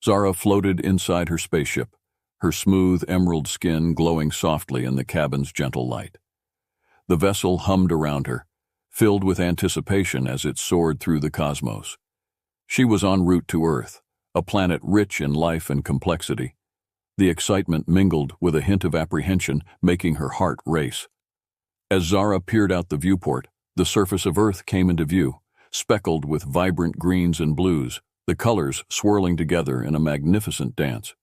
Zara floated inside her spaceship, her smooth emerald skin glowing softly in the cabin's gentle light. The vessel hummed around her, filled with anticipation as it soared through the cosmos. She was en route to Earth, a planet rich in life and complexity. The excitement mingled with a hint of apprehension, making her heart race. As Zara peered out the viewport, the surface of Earth came into view, speckled with vibrant greens and blues, the colors swirling together in a magnificent dance.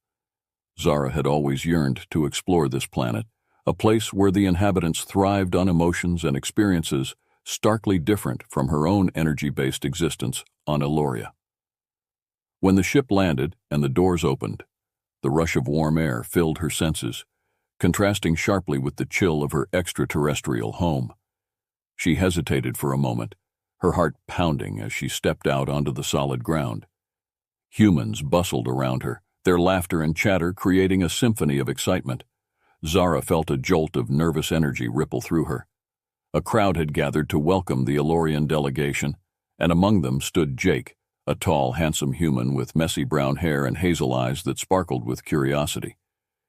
Zara had always yearned to explore this planet, a place where the inhabitants thrived on emotions and experiences starkly different from her own energy-based existence on Eloria. When the ship landed and the doors opened, the rush of warm air filled her senses, contrasting sharply with the chill of her extraterrestrial home. She hesitated for a moment, her heart pounding as she stepped out onto the solid ground. Humans bustled around her, their laughter and chatter creating a symphony of excitement. Zara felt a jolt of nervous energy ripple through her. A crowd had gathered to welcome the Elorian delegation, and among them stood Jake, a tall, handsome human with messy brown hair and hazel eyes that sparkled with curiosity.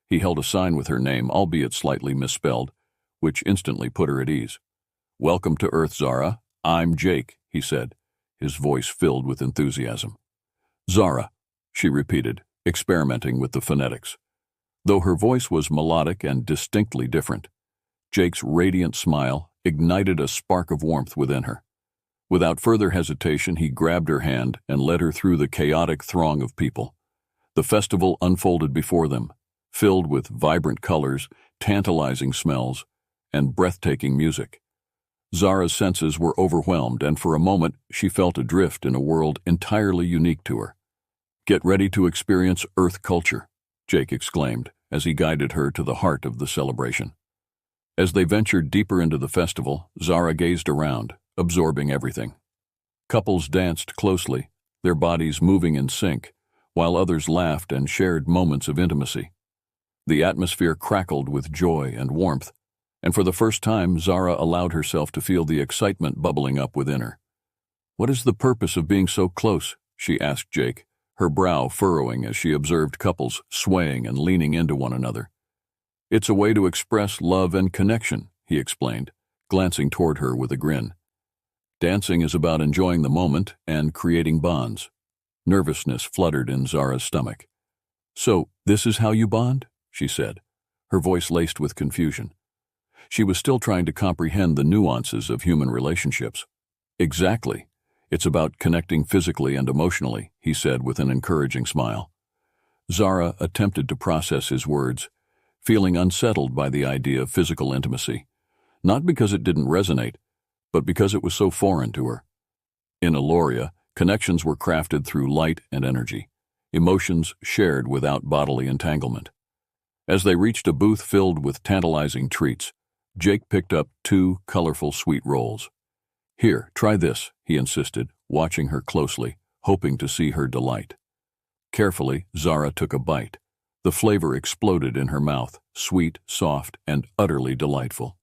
He held a sign with her name, albeit slightly misspelled, which instantly put her at ease. "Welcome to Earth, Zara. I'm Jake," he said, his voice filled with enthusiasm. "Zara," she repeated, experimenting with the phonetics. Though her voice was melodic and distinctly different, Jake's radiant smile ignited a spark of warmth within her. Without further hesitation, he grabbed her hand and led her through the chaotic throng of people. The festival unfolded before them, filled with vibrant colors, tantalizing smells, and breathtaking music. Zara's senses were overwhelmed, and for a moment she felt adrift in a world entirely unique to her. "Get ready to experience Earth culture," Jake exclaimed as he guided her to the heart of the celebration. As they ventured deeper into the festival, Zara gazed around, absorbing everything. Couples danced closely, their bodies moving in sync, while others laughed and shared moments of intimacy. The atmosphere crackled with joy and warmth, and for the first time Zara allowed herself to feel the excitement bubbling up within her. "What is the purpose of being so close?" she asked Jake, her brow furrowing as she observed couples swaying and leaning into one another. "It's a way to express love and connection," he explained, glancing toward her with a grin. "Dancing is about enjoying the moment and creating bonds." Nervousness fluttered in Zara's stomach. "So, this is how you bond?" she said, her voice laced with confusion. She was still trying to comprehend the nuances of human relationships. "Exactly. It's about connecting physically and emotionally," he said with an encouraging smile. Zara attempted to process his words, feeling unsettled by the idea of physical intimacy, not because it didn't resonate, but because it was so foreign to her. In Eloria, connections were crafted through light and energy, emotions shared without bodily entanglement. As they reached a booth filled with tantalizing treats, Jake picked up 2 colorful sweet rolls. "Here, try this," he insisted, watching her closely, hoping to see her delight. Carefully, Zara took a bite. The flavor exploded in her mouth, sweet, soft, and utterly delightful.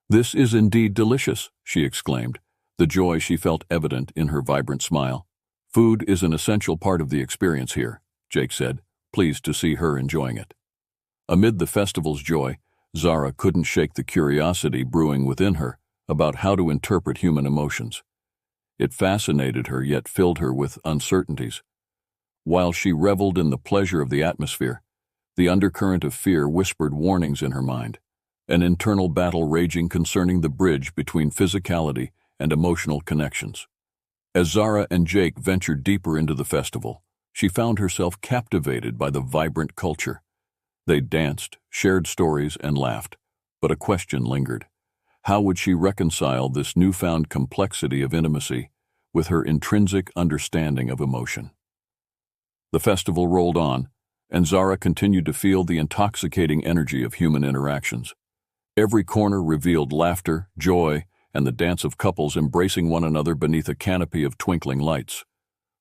"This is indeed delicious," she exclaimed, the joy she felt evident in her vibrant smile. "Food is an essential part of the experience here," Jake said, pleased to see her enjoying it. Amid the festival's joy, Zara couldn't shake the curiosity brewing within her about how to interpret human emotions. It fascinated her yet filled her with uncertainties. While she reveled in the pleasure of the atmosphere, the undercurrent of fear whispered warnings in her mind, an internal battle raging concerning the bridge between physicality and emotional connections. As Zara and Jake ventured deeper into the festival, she found herself captivated by the vibrant culture. They danced, shared stories, and laughed, but a question lingered. How would she reconcile this newfound complexity of intimacy with her intrinsic understanding of emotion? The festival rolled on, and Zara continued to feel the intoxicating energy of human interactions. Every corner revealed laughter, joy, and the dance of couples embracing one another beneath a canopy of twinkling lights.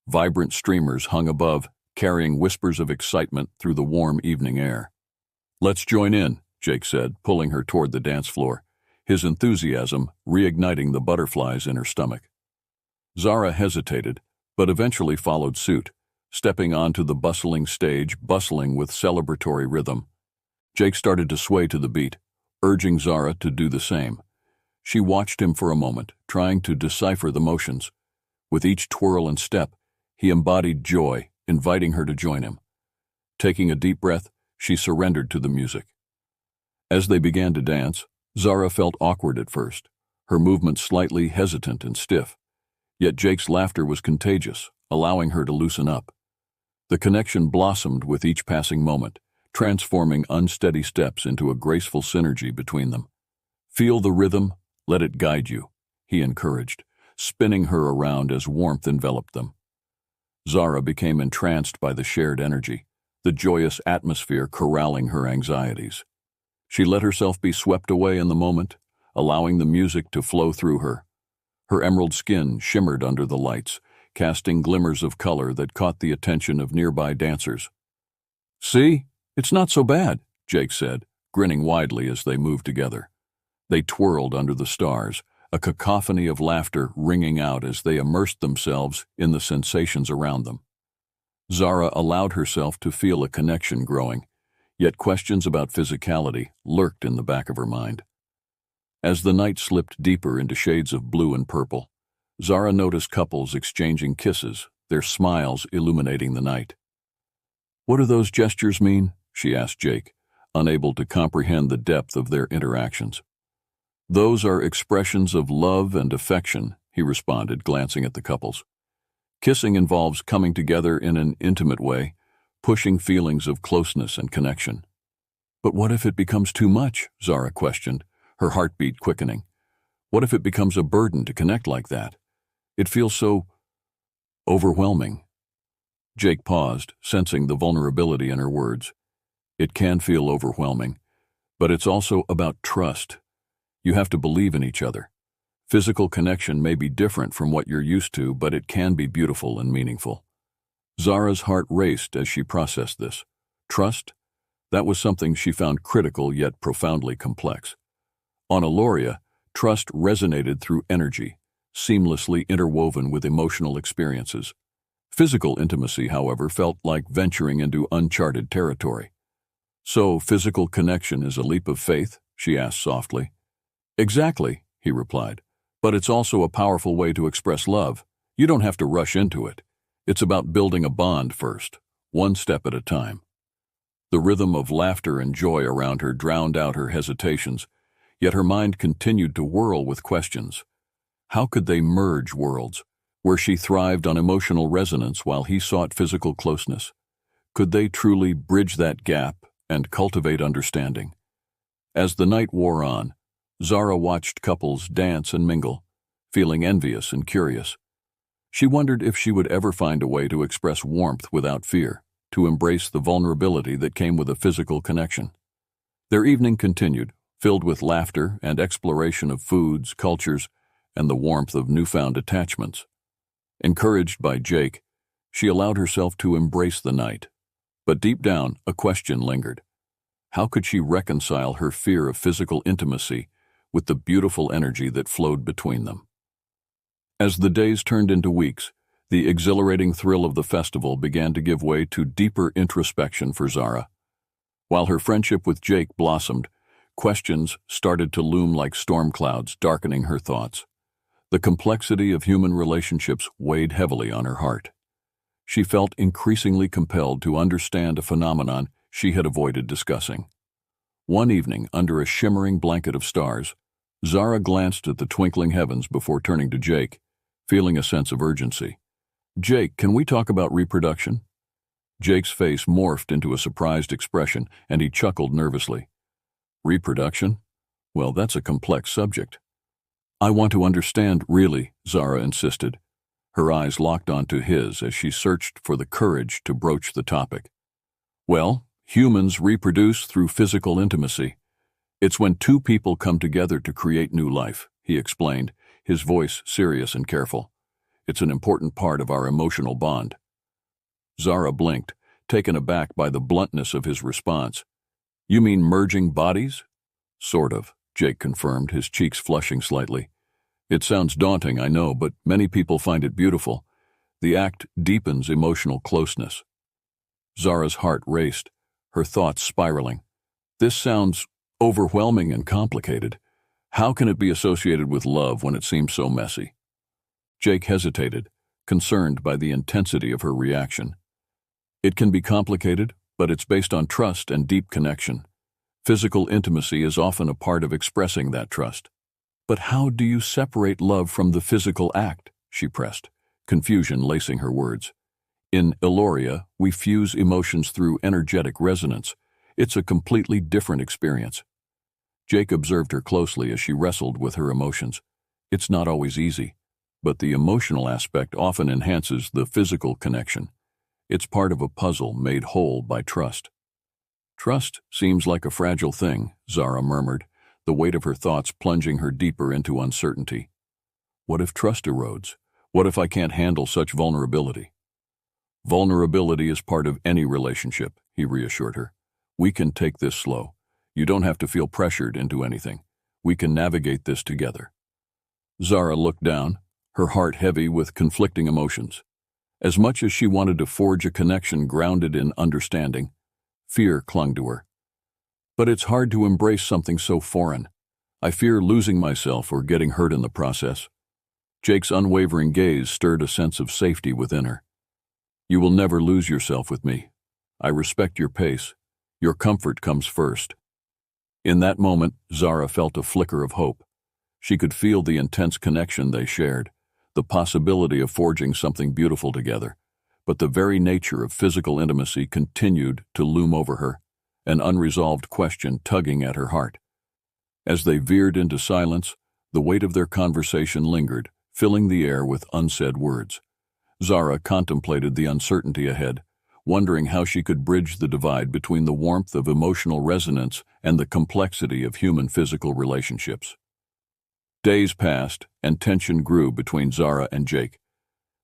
Vibrant streamers hung above, carrying whispers of excitement through the warm evening air. "Let's join in," Jake said, pulling her toward the dance floor, his enthusiasm reigniting the butterflies in her stomach. Zara hesitated, but eventually followed suit, stepping onto the bustling stage, bustling with celebratory rhythm. Jake started to sway to the beat, urging Zara to do the same. She watched him for a moment, trying to decipher the motions. With each twirl and step, he embodied joy, inviting her to join him. Taking a deep breath, she surrendered to the music. As they began to dance, Zara felt awkward at first, her movements slightly hesitant and stiff. Yet Jake's laughter was contagious, allowing her to loosen up. The connection blossomed with each passing moment, transforming unsteady steps into a graceful synergy between them. Feel the rhythm, let it guide you, he encouraged, spinning her around as warmth enveloped them. Zara became entranced by the shared energy, the joyous atmosphere corralling her anxieties. She let herself be swept away in the moment, allowing the music to flow through her. Her emerald skin shimmered under the lights, casting glimmers of color that caught the attention of nearby dancers. "See, it's not so bad," Jake said, grinning widely as they moved together. They twirled under the stars, a cacophony of laughter ringing out as they immersed themselves in the sensations around them. Zara allowed herself to feel a connection growing, yet questions about physicality lurked in the back of her mind. As the night slipped deeper into shades of blue and purple, Zara noticed couples exchanging kisses, their smiles illuminating the night. "What do those gestures mean?" she asked Jake, unable to comprehend the depth of their interactions. "Those are expressions of love and affection," he responded, glancing at the couples. "Kissing involves coming together in an intimate way, pushing feelings of closeness and connection." "But what if it becomes too much?" Zara questioned, her heartbeat quickening. "What if it becomes a burden to connect like that? It feels so overwhelming." Jake paused, sensing the vulnerability in her words. "It can feel overwhelming, but it's also about trust. You have to believe in each other. Physical connection may be different from what you're used to, but it can be beautiful and meaningful." Zara's heart raced as she processed this. Trust? That was something she found critical yet profoundly complex. On Aloria, trust resonated through energy, seamlessly interwoven with emotional experiences. Physical intimacy, however, felt like venturing into uncharted territory. "So, physical connection is a leap of faith?" she asked softly. "Exactly," he replied. "But it's also a powerful way to express love. You don't have to rush into it. It's about building a bond first, one step at a time." The rhythm of laughter and joy around her drowned out her hesitations, yet her mind continued to whirl with questions. How could they merge worlds, where she thrived on emotional resonance while he sought physical closeness? Could they truly bridge that gap and cultivate understanding? As the night wore on, Zara watched couples dance and mingle, feeling envious and curious. She wondered if she would ever find a way to express warmth without fear, to embrace the vulnerability that came with a physical connection. Their evening continued, filled with laughter and exploration of foods, cultures, and the warmth of newfound attachments. Encouraged by Jake, she allowed herself to embrace the night. But deep down, a question lingered. How could she reconcile her fear of physical intimacy with the beautiful energy that flowed between them? As the days turned into weeks, the exhilarating thrill of the festival began to give way to deeper introspection for Zara. While her friendship with Jake blossomed, questions started to loom like storm clouds, darkening her thoughts. The complexity of human relationships weighed heavily on her heart. She felt increasingly compelled to understand a phenomenon she had avoided discussing. One evening, under a shimmering blanket of stars, Zara glanced at the twinkling heavens before turning to Jake, feeling a sense of urgency. "Jake, can we talk about reproduction?" Jake's face morphed into a surprised expression, and he chuckled nervously. "Reproduction? Well, that's a complex subject." "I want to understand, really," Zara insisted. Her eyes locked onto his as she searched for the courage to broach the topic. "Well, humans reproduce through physical intimacy. It's when two people come together to create new life," he explained, his voice serious and careful. "It's an important part of our emotional bond." Zara blinked, taken aback by the bluntness of his response. "You mean merging bodies?" "Sort of," Jake confirmed, his cheeks flushing slightly. "It sounds daunting, I know, but many people find it beautiful. The act deepens emotional closeness. Zara's heart raced, her thoughts spiraling. This sounds overwhelming and complicated. How can it be associated with love when it seems so messy? Jake hesitated, concerned by the intensity of her reaction. It can be complicated, but it's based on trust and deep connection. Physical intimacy is often a part of expressing that trust. But how do you separate love from the physical act? She pressed, confusion lacing her words. In Illoria, we fuse emotions through energetic resonance. It's a completely different experience. Jake observed her closely as she wrestled with her emotions. It's not always easy, but the emotional aspect often enhances the physical connection. It's part of a puzzle made whole by trust. Trust seems like a fragile thing, Zara murmured, the weight of her thoughts plunging her deeper into uncertainty. What if trust erodes? What if I can't handle such vulnerability? Vulnerability is part of any relationship, he reassured her. We can take this slow. You don't have to feel pressured into anything. We can navigate this together. Zara looked down, her heart heavy with conflicting emotions. As much as she wanted to forge a connection grounded in understanding, fear clung to her. But it's hard to embrace something so foreign. I fear losing myself or getting hurt in the process. Jake's unwavering gaze stirred a sense of safety within her. You will never lose yourself with me. I respect your pace. Your comfort comes first. In that moment, Zara felt a flicker of hope. She could feel the intense connection they shared, the possibility of forging something beautiful together. But the very nature of physical intimacy continued to loom over her, an unresolved question tugging at her heart. As they veered into silence, the weight of their conversation lingered, filling the air with unsaid words. Zara contemplated the uncertainty ahead, wondering how she could bridge the divide between the warmth of emotional resonance and the complexity of human physical relationships. Days passed, and tension grew between Zara and Jake.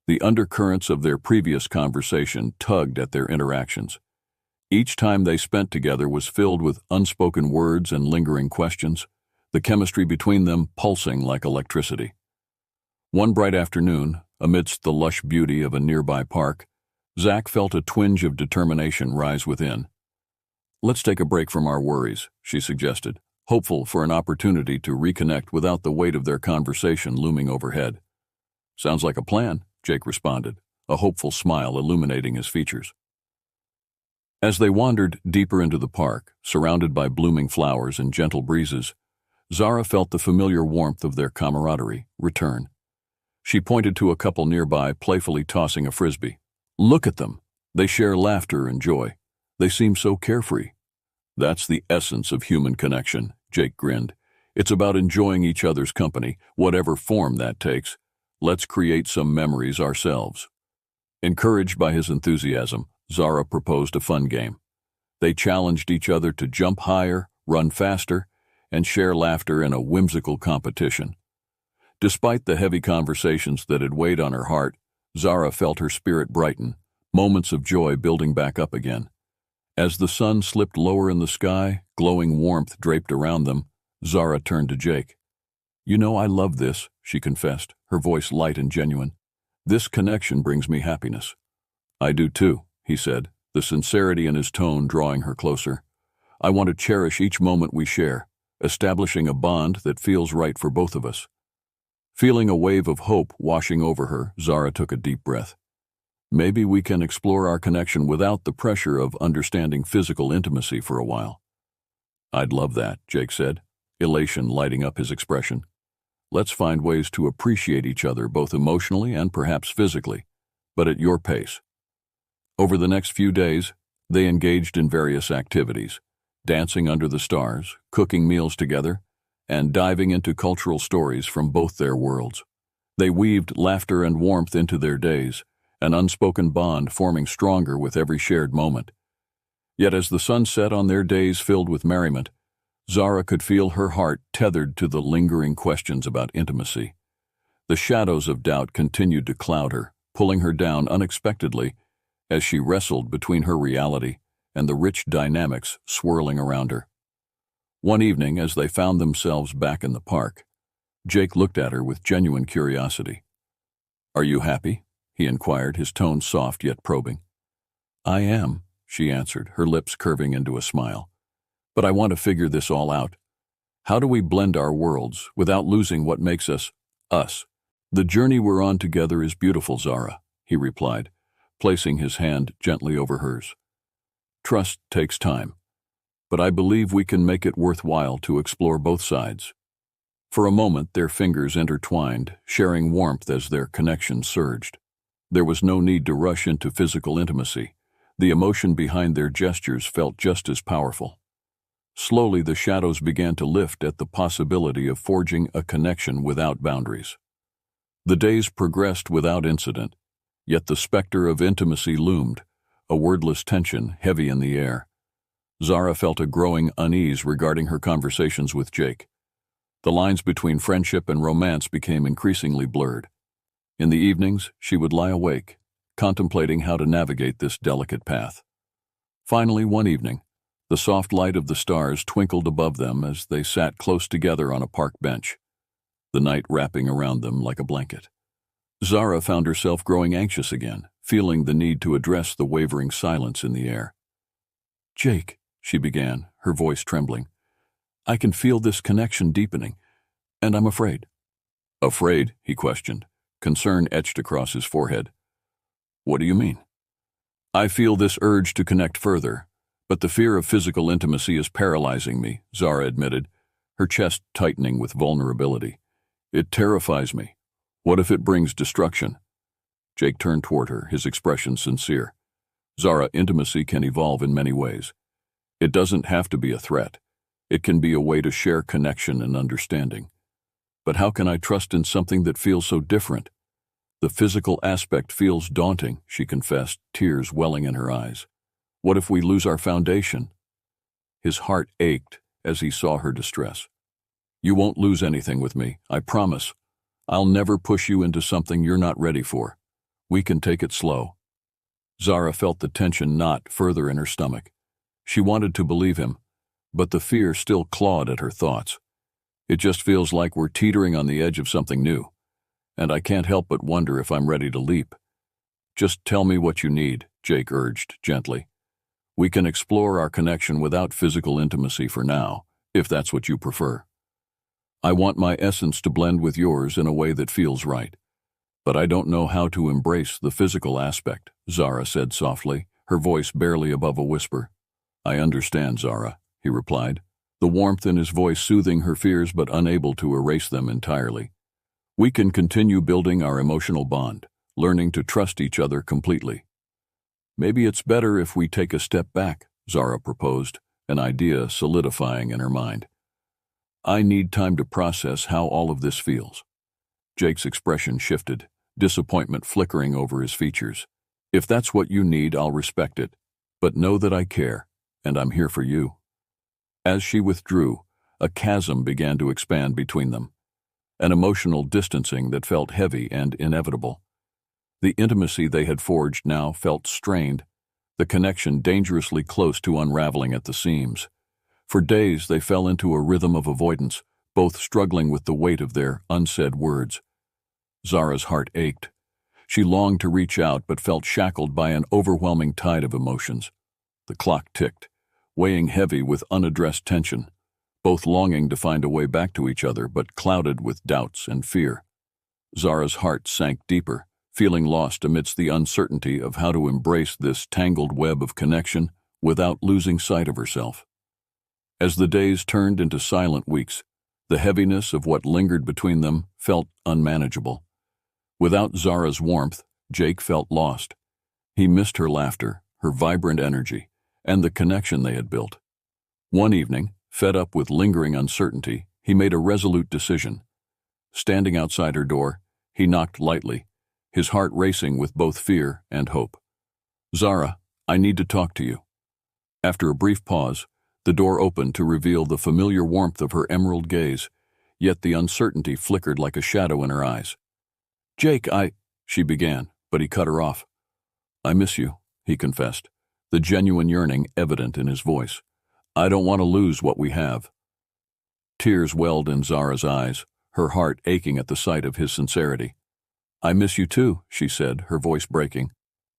The undercurrents of their previous conversation tugged at their interactions. Each time they spent together was filled with unspoken words and lingering questions, the chemistry between them pulsing like electricity. One bright afternoon, amidst the lush beauty of a nearby park, Zach felt a twinge of determination rise within. Let's take a break from our worries, she suggested, hopeful for an opportunity to reconnect without the weight of their conversation looming overhead. Sounds like a plan, Jake responded, a hopeful smile illuminating his features. As they wandered deeper into the park, surrounded by blooming flowers and gentle breezes, Zara felt the familiar warmth of their camaraderie return. She pointed to a couple nearby, playfully tossing a frisbee. Look at them. They share laughter and joy. They seem so carefree. That's the essence of human connection, Jake grinned. It's about enjoying each other's company, whatever form that takes. Let's create some memories ourselves. Encouraged by his enthusiasm, Zara proposed a fun game. They challenged each other to jump higher, run faster, and share laughter in a whimsical competition. Despite the heavy conversations that had weighed on her heart, Zara felt her spirit brighten, moments of joy building back up again. As the sun slipped lower in the sky, glowing warmth draped around them, Zara turned to Jake. You know, I love this, she confessed, her voice light and genuine. This connection brings me happiness. I do too, he said, the sincerity in his tone drawing her closer. I want to cherish each moment we share, establishing a bond that feels right for both of us. Feeling a wave of hope washing over her, Zara took a deep breath. Maybe we can explore our connection without the pressure of understanding physical intimacy for a while. I'd love that, Jake said, elation lighting up his expression. Let's find ways to appreciate each other both emotionally and perhaps physically, but at your pace. Over the next few days, they engaged in various activities, dancing under the stars, cooking meals together, and diving into cultural stories from both their worlds. They weaved laughter and warmth into their days, an unspoken bond forming stronger with every shared moment. Yet as the sun set on their days filled with merriment, Zara could feel her heart tethered to the lingering questions about intimacy. The shadows of doubt continued to cloud her, pulling her down unexpectedly as she wrestled between her reality and the rich dynamics swirling around her. One evening, as they found themselves back in the park, Jake looked at her with genuine curiosity. Are you happy? he inquired, his tone soft yet probing. I am, she answered, her lips curving into a smile. But I want to figure this all out. How do we blend our worlds without losing what makes us, us? The journey we're on together is beautiful, Zara, he replied, placing his hand gently over hers. Trust takes time, but I believe we can make it worthwhile to explore both sides. For a moment, their fingers intertwined, sharing warmth as their connection surged. There was no need to rush into physical intimacy. The emotion behind their gestures felt just as powerful. Slowly, the shadows began to lift at the possibility of forging a connection without boundaries. The days progressed without incident, yet the specter of intimacy loomed, a wordless tension heavy in the air. Zara felt a growing unease regarding her conversations with Jake. The lines between friendship and romance became increasingly blurred. In the evenings, she would lie awake, contemplating how to navigate this delicate path. Finally, one evening, the soft light of the stars twinkled above them as they sat close together on a park bench, the night wrapping around them like a blanket. Zara found herself growing anxious again, feeling the need to address the wavering silence in the air. Jake, she began, her voice trembling, I can feel this connection deepening, and I'm afraid. Afraid? He questioned, concern etched across his forehead. What do you mean? I feel this urge to connect further, but the fear of physical intimacy is paralyzing me, Zara admitted, her chest tightening with vulnerability. It terrifies me. What if it brings destruction? Jake turned toward her, his expression sincere. Zara, intimacy can evolve in many ways. It doesn't have to be a threat. It can be a way to share connection and understanding. But how can I trust in something that feels so different? The physical aspect feels daunting, she confessed, tears welling in her eyes. What if we lose our foundation? His heart ached as he saw her distress. You won't lose anything with me, I promise. I'll never push you into something you're not ready for. We can take it slow. Zara felt the tension knot further in her stomach. She wanted to believe him, but the fear still clawed at her thoughts. It just feels like we're teetering on the edge of something new, and I can't help but wonder if I'm ready to leap. Just tell me what you need, Jake urged gently. We can explore our connection without physical intimacy for now, if that's what you prefer. I want my essence to blend with yours in a way that feels right. But I don't know how to embrace the physical aspect, Zara said softly, her voice barely above a whisper. I understand, Zara, he replied, the warmth in his voice soothing her fears but unable to erase them entirely. We can continue building our emotional bond, learning to trust each other completely. Maybe it's better if we take a step back, Zara proposed, an idea solidifying in her mind. I need time to process how all of this feels. Jake's expression shifted, disappointment flickering over his features. If that's what you need, I'll respect it. But know that I care, and I'm here for you. As she withdrew, a chasm began to expand between them, an emotional distancing that felt heavy and inevitable. The intimacy they had forged now felt strained, the connection dangerously close to unraveling at the seams. For days they fell into a rhythm of avoidance, both struggling with the weight of their unsaid words. Zara's heart ached. She longed to reach out but felt shackled by an overwhelming tide of emotions. The clock ticked, weighing heavy with unaddressed tension, both longing to find a way back to each other but clouded with doubts and fear. Zara's heart sank deeper, feeling lost amidst the uncertainty of how to embrace this tangled web of connection without losing sight of herself. As the days turned into silent weeks, the heaviness of what lingered between them felt unmanageable. Without Zara's warmth, Jake felt lost. He missed her laughter, her vibrant energy, and the connection they had built. One evening, fed up with lingering uncertainty, he made a resolute decision. Standing outside her door, he knocked lightly, his heart racing with both fear and hope. Zara, I need to talk to you. After a brief pause, the door opened to reveal the familiar warmth of her emerald gaze, yet the uncertainty flickered like a shadow in her eyes. Jake, she began, but he cut her off. I miss you, he confessed, the genuine yearning evident in his voice. I don't want to lose what we have. Tears welled in Zara's eyes, her heart aching at the sight of his sincerity. I miss you too, she said, her voice breaking.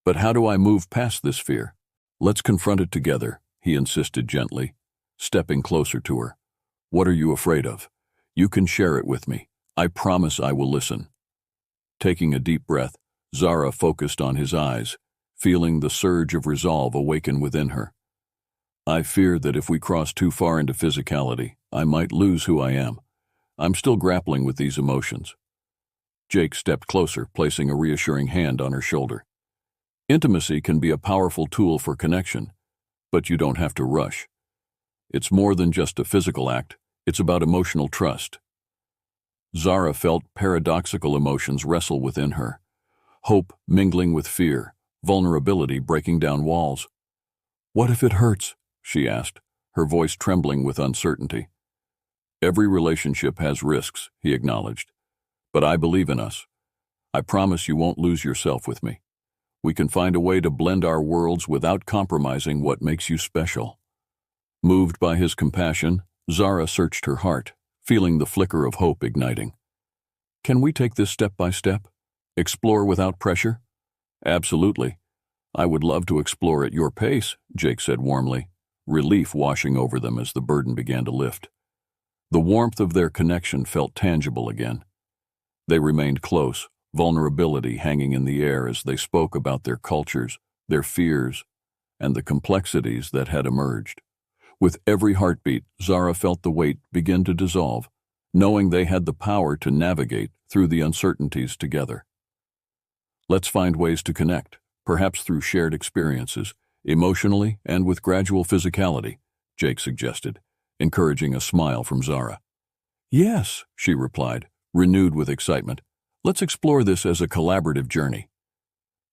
But how do I move past this fear? Let's confront it together, he insisted gently, stepping closer to her. What are you afraid of? You can share it with me. I promise I will listen. Taking a deep breath, Zara focused on his eyes, feeling the surge of resolve awaken within her. I fear that if we cross too far into physicality, I might lose who I am. I'm still grappling with these emotions. Jake stepped closer, placing a reassuring hand on her shoulder. Intimacy can be a powerful tool for connection, but you don't have to rush. It's more than just a physical act, it's about emotional trust. Zara felt paradoxical emotions wrestle within her. Hope mingling with fear, vulnerability breaking down walls. What if it hurts? She asked, her voice trembling with uncertainty. Every relationship has risks, he acknowledged. But I believe in us. I promise you won't lose yourself with me. We can find a way to blend our worlds without compromising what makes you special. Moved by his compassion, Zara searched her heart, feeling the flicker of hope igniting. Can we take this step by step? Explore without pressure? Absolutely. I would love to explore at your pace, Jake said warmly, relief washing over them as the burden began to lift. The warmth of their connection felt tangible again. They remained close, vulnerability hanging in the air as they spoke about their cultures, their fears, and the complexities that had emerged. With every heartbeat, Zara felt the weight begin to dissolve, knowing they had the power to navigate through the uncertainties together. Let's find ways to connect, perhaps through shared experiences, emotionally and with gradual physicality, Jake suggested, encouraging a smile from Zara. Yes, she replied, renewed with excitement. Let's explore this as a collaborative journey.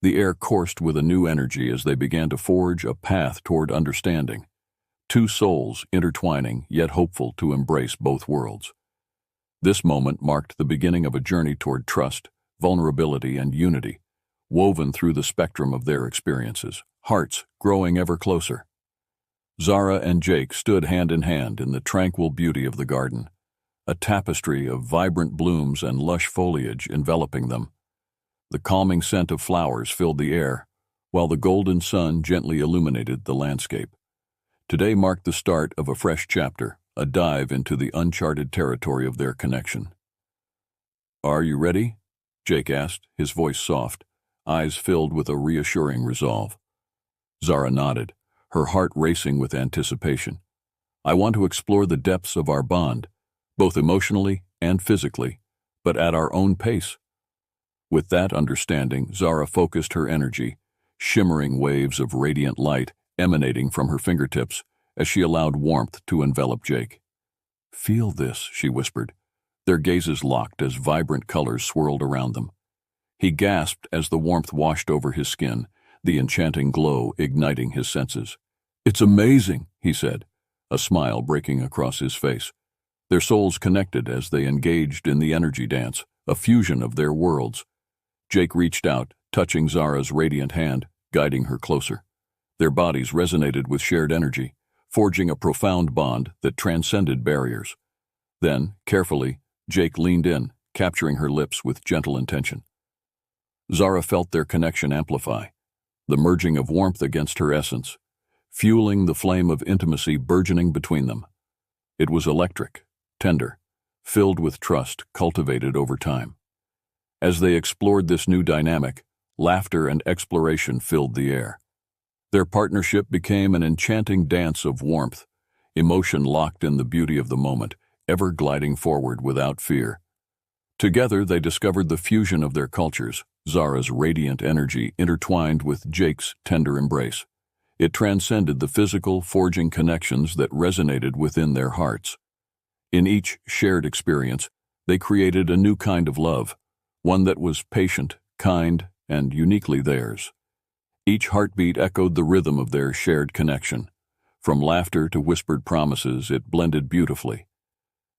The air coursed with a new energy as they began to forge a path toward understanding. Two souls intertwining, yet hopeful to embrace both worlds. This moment marked the beginning of a journey toward trust, vulnerability, and unity, woven through the spectrum of their experiences, hearts growing ever closer. Zara and Jake stood hand in hand in the tranquil beauty of the garden, a tapestry of vibrant blooms and lush foliage enveloping them. The calming scent of flowers filled the air, while the golden sun gently illuminated the landscape. Today marked the start of a fresh chapter, a dive into the uncharted territory of their connection. Are you ready? Jake asked, his voice soft, eyes filled with a reassuring resolve. Zara nodded, her heart racing with anticipation. I want to explore the depths of our bond, both emotionally and physically, but at our own pace. With that understanding, Zara focused her energy, shimmering waves of radiant light emanating from her fingertips as she allowed warmth to envelop Jake. Feel this, she whispered, their gazes locked as vibrant colors swirled around them. He gasped as the warmth washed over his skin, the enchanting glow igniting his senses. It's amazing, he said, a smile breaking across his face. Their souls connected as they engaged in the energy dance, a fusion of their worlds. Jake reached out, touching Zara's radiant hand, guiding her closer. Their bodies resonated with shared energy, forging a profound bond that transcended barriers. Then, carefully, Jake leaned in, capturing her lips with gentle intention. Zara felt their connection amplify, the merging of warmth against her essence, fueling the flame of intimacy burgeoning between them. It was electric, tender, filled with trust cultivated over time. As they explored this new dynamic, laughter and exploration filled the air. Their partnership became an enchanting dance of warmth, emotion locked in the beauty of the moment, ever gliding forward without fear. Together they discovered the fusion of their cultures, Zara's radiant energy intertwined with Jake's tender embrace. It transcended the physical, forging connections that resonated within their hearts. In each shared experience, they created a new kind of love, one that was patient, kind, and uniquely theirs. Each heartbeat echoed the rhythm of their shared connection. From laughter to whispered promises, it blended beautifully.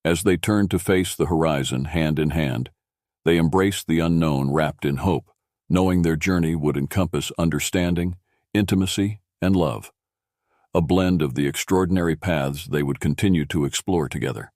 As they turned to face the horizon hand in hand, they embraced the unknown wrapped in hope, knowing their journey would encompass understanding, intimacy, and love. A blend of the extraordinary paths they would continue to explore together.